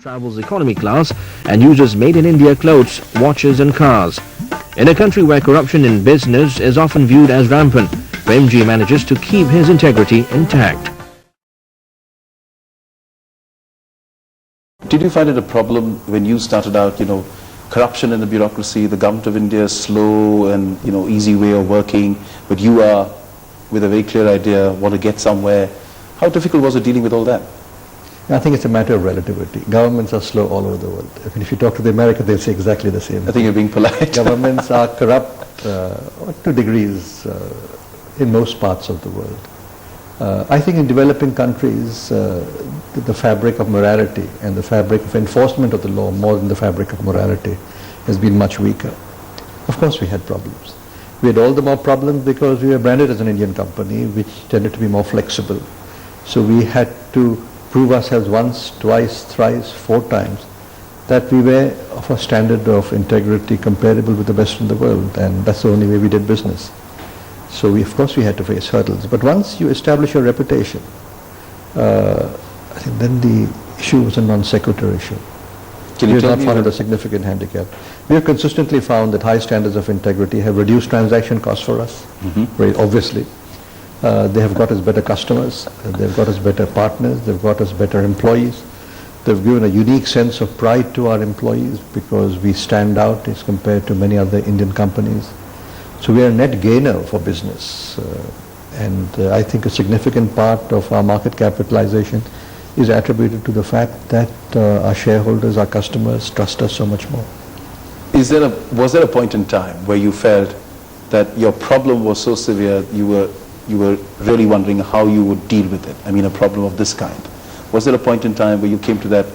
travels economy class and uses made-in-India clothes, watches and cars. In a country where corruption in business is often viewed as rampant, Premji manages to keep his integrity intact. Did you find it a problem when you started out, corruption in the bureaucracy, the government of India is slow and, easy way of working, but you are, with a very clear idea, want to get somewhere. How difficult was it dealing with all that? I think it's a matter of relativity. Governments are slow all over the world. I mean, if you talk to the Americans, they'll say exactly the same. I think you're being polite. Governments are corrupt to degrees in most parts of the world. I think in developing countries, the fabric of morality and the fabric of enforcement of the law, more than the fabric of morality, has been much weaker. Of course we had problems. We had all the more problems because we were branded as an Indian company, which tended to be more flexible. So we had to prove ourselves once, twice, thrice, 4 times that we were of a standard of integrity comparable with the best in the world, and that's the only way we did business. So of course we had to face hurdles. But once you establish your reputation, I think then the issue was a non sequitur issue. We have not found it a significant handicap. We have consistently found that high standards of integrity have reduced transaction costs for us, very obviously. They have got us better customers, they've got us better partners, they've got us better employees. They've given a unique sense of pride to our employees because we stand out as compared to many other Indian companies. So we are a net gainer for business. And I think a significant part of our market capitalization is attributed to the fact that our shareholders, our customers trust us so much more. Was there a point in time where you felt that your problem was so severe you were really wondering how you would deal with it? I mean, a problem of this kind. Was there a point in time where you came to that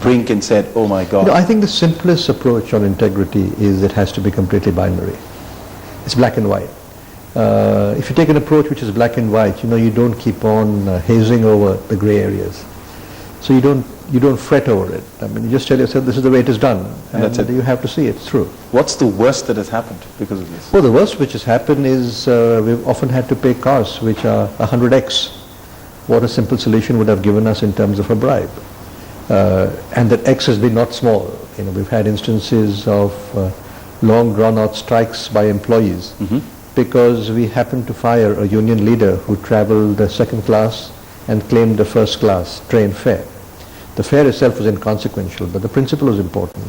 brink and said, oh my God? I think the simplest approach on integrity is it has to be completely binary. It's black and white. If you take an approach which is black and white, you don't keep on hazing over the gray areas. So you don't fret over it. I mean, you just tell yourself this is the way it is done, and that's it. You have to see it through. What's the worst that has happened because of this? Well, the worst which has happened is we've often had to pay costs which are 100x what a simple solution would have given us in terms of a bribe. And that X has been not small. We've had instances of long drawn-out strikes by employees because we happened to fire a union leader who traveled second class and claimed a first class train fare. The fare itself was inconsequential, but the principle was important.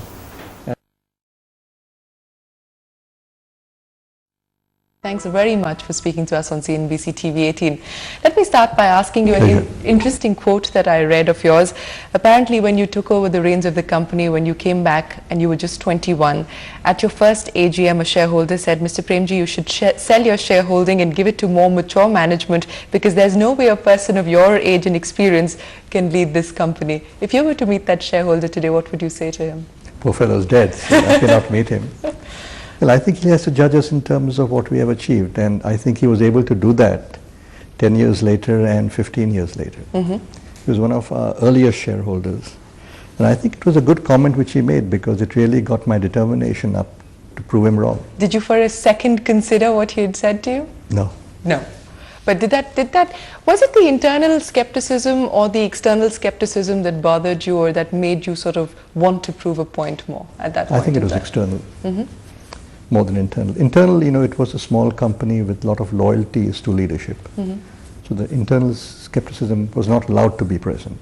Thanks very much for speaking to us on CNBC TV 18. Let me start by asking you an interesting quote that I read of yours. Apparently, when you took over the reins of the company, when you came back and you were just 21, at your first AGM, a shareholder said, Mr. Premji, you should sell your shareholding and give it to more mature management because there's no way a person of your age and experience can lead this company. If you were to meet that shareholder today, what would you say to him? Poor fellow's dead, so I cannot meet him. Well, I think he has to judge us in terms of what we have achieved, and I think he was able to do that 10 years later and 15 years later. He was one of our earliest shareholders, and I think it was a good comment which he made because it really got my determination up to prove him wrong. Did you for a second consider what he had said to you? No. No. But was it the internal skepticism or the external skepticism that bothered you or that made you sort of want to prove a point more at that point? I think it was external. More than internal. Internal, it was a small company with a lot of loyalties to leadership. So the internal skepticism was not allowed to be present.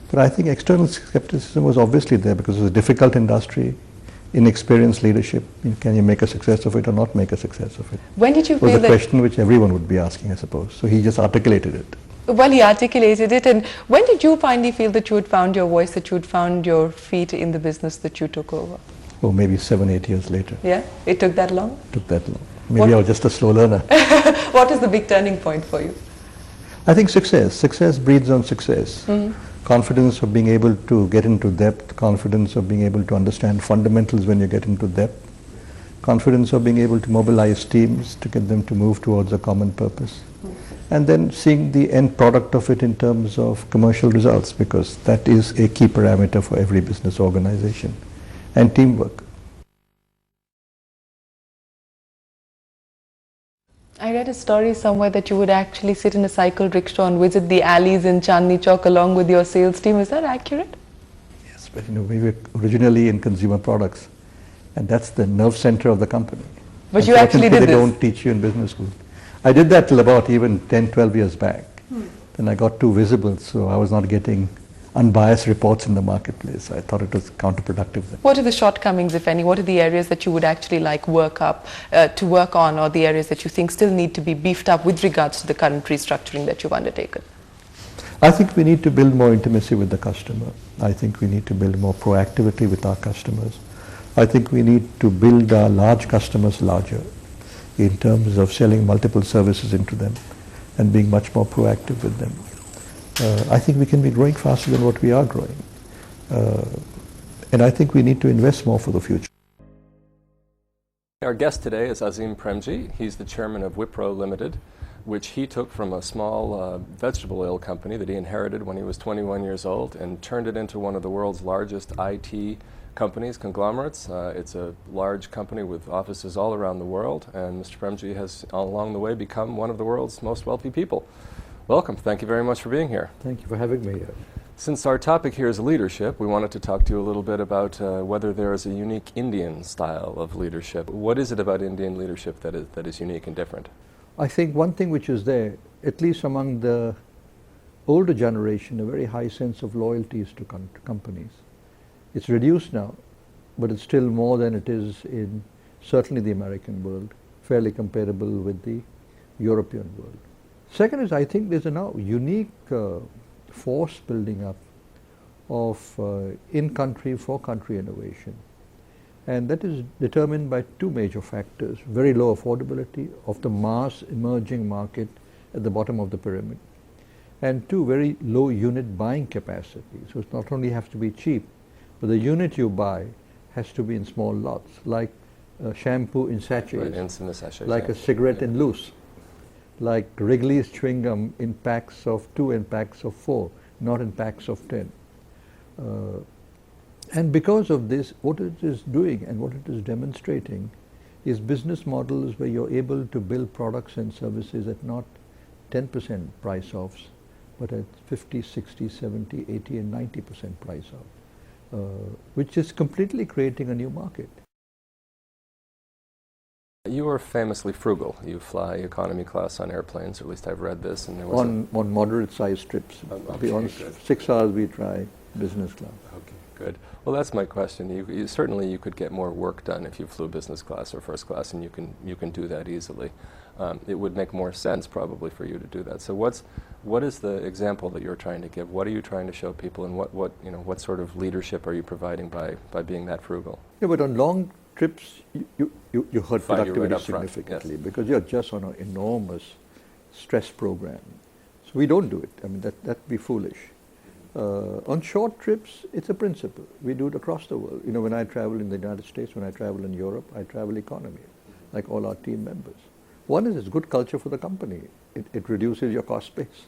But I think external skepticism was obviously there because it was a difficult industry, inexperienced leadership. Can you make a success of it or not make a success of it? When did you feel that? It was a question which everyone would be asking, I suppose. So he just articulated it. Well, he articulated it. And when did you finally feel that you had found your voice, that you had found your feet in the business that you took over? Oh, maybe 7, 8 years later. Yeah? It took that long? It took that long. Maybe I was just a slow learner. What is the big turning point for you? I think success. Success breeds on success. Confidence of being able to get into depth, confidence of being able to understand fundamentals when you get into depth, confidence of being able to mobilize teams to get them to move towards a common purpose. And then seeing the end product of it in terms of commercial results, because that is a key parameter for every business organization. And teamwork. I read a story somewhere that you would actually sit in a cycle rickshaw and visit the alleys in Chandni Chowk along with your sales team. Is that accurate? But, we were originally in consumer products, and that's the nerve center of the company. But you actually did they this. don't teach you in business school. I did that till about even 10, 12 years back. Then I got too visible, so I was not getting unbiased reports in the marketplace. I thought it was counterproductive then. What are the shortcomings, if any? What are the areas that you would actually like to work on, or the areas that you think still need to be beefed up with regards to the current restructuring that you've undertaken? I think we need to build more intimacy with the customer. I think we need to build more proactivity with our customers. I think we need to build our large customers larger in terms of selling multiple services into them and being much more proactive with them. I think we can be growing faster than what we are growing. And I think we need to invest more for the future. Our guest today is Azim Premji. He's the chairman of Wipro Limited, which he took from a small vegetable oil company that he inherited when he was 21 years old and turned it into one of the world's largest IT companies, conglomerates. It's a large company with offices all around the world, and Mr. Premji has, along the way, become one of the world's most wealthy people. Welcome. Thank you very much for being here. Thank you for having me here. Since our topic here is leadership, we wanted to talk to you a little bit about whether there is a unique Indian style of leadership. What is it about Indian leadership that is unique and different? I think one thing which is there, at least among the older generation, a very high sense of loyalty to companies. It's reduced now, but it's still more than it is in certainly the American world, fairly comparable with the European world. Second is, I think there's a now unique force building up of in-country, for-country innovation. And that is determined by two major factors: very low affordability of the mass emerging market at the bottom of the pyramid, and two, very low unit buying capacity. So it not only has to be cheap, but the unit you buy has to be in small lots, like shampoo in sachets, Right, in the sachets, like yeah. a cigarette in loose, like Wrigley's chewing gum in packs of 2 and packs of 4, not in packs of 10. And because of this, what it is doing and what it is demonstrating is business models where you're able to build products and services at not 10% price offs, but at 50, 60, 70, 80 and 90% price off, which is completely creating a new market. You are famously frugal. You fly economy class on airplanes, or at least I've read this. And there was On moderate sized trips. Okay, Beyond good. 6 hours we try business class. Okay, good. Well, that's my question. Certainly you could get more work done if you flew business class or first class, and you can do that easily. It would make more sense probably for you to do that. So what is the example that you're trying to give? What are you trying to show people, and what sort of leadership are you providing by being that frugal? Yeah, but on long trips, you hurt Find you right productivity up front, significantly, yes. because you're just on an enormous stress program. So we don't do it. I mean, that'd be foolish. On short trips, it's a principle. We do it across the world. When I travel in the United States, when I travel in Europe, I travel economy, like all our team members. One is, it's good culture for the company. It reduces your cost base.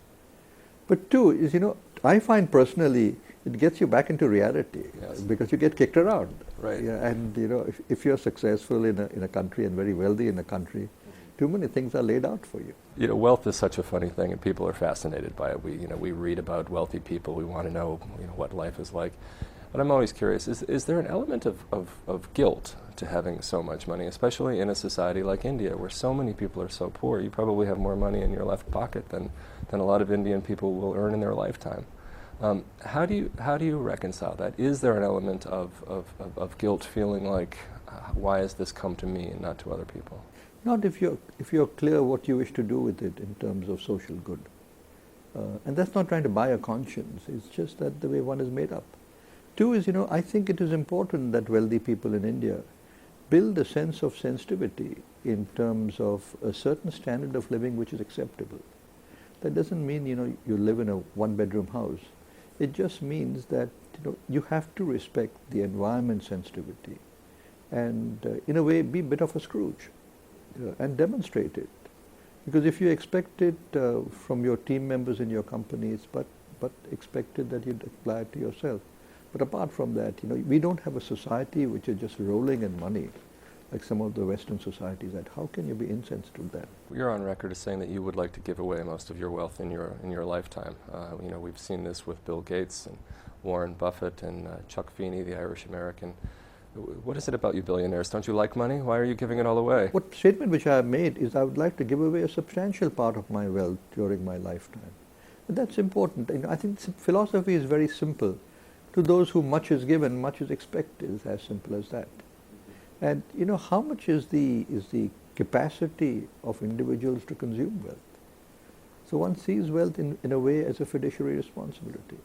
But two is, I find personally, it gets you back into reality, Yes. because you get kicked around. Right. Yeah, and if you're successful in a country and very wealthy in a country, too many things are laid out for you. Wealth is such a funny thing, and people are fascinated by it. We read about wealthy people. We want to know, what life is like. But I'm always curious: is there an element of guilt to having so much money, especially in a society like India, where so many people are so poor? You probably have more money in your left pocket than a lot of Indian people will earn in their lifetime. How do you reconcile that? Is there an element of guilt, feeling like, why has this come to me and not to other people? Not if you're clear what you wish to do with it in terms of social good. And that's not trying to buy a conscience. It's just that the way one is made up. Two is, I think it is important that wealthy people in India build a sense of sensitivity in terms of a certain standard of living which is acceptable. That doesn't mean, you live in a one-bedroom house. It just means that, you have to respect the environment sensitivity and, in a way, be a bit of a Scrooge and demonstrate it. Because if you expect it from your team members in your companies, but expected that you'd apply it to yourself. But apart from that, we don't have a society which is just rolling in money, like some of the Western societies. That how can you be insensitive to that? You're on record as saying that you would like to give away most of your wealth in your lifetime. We've seen this with Bill Gates and Warren Buffett and Chuck Feeney, the Irish American. What is it about you billionaires? Don't you like money? Why are you giving it all away? What statement which I have made is I would like to give away a substantial part of my wealth during my lifetime. And that's important. And I think philosophy is very simple. To those who much is given, much is expected. It's as simple as that. And you know, how much is the capacity of individuals to consume wealth? So one sees wealth in a way as a fiduciary responsibility.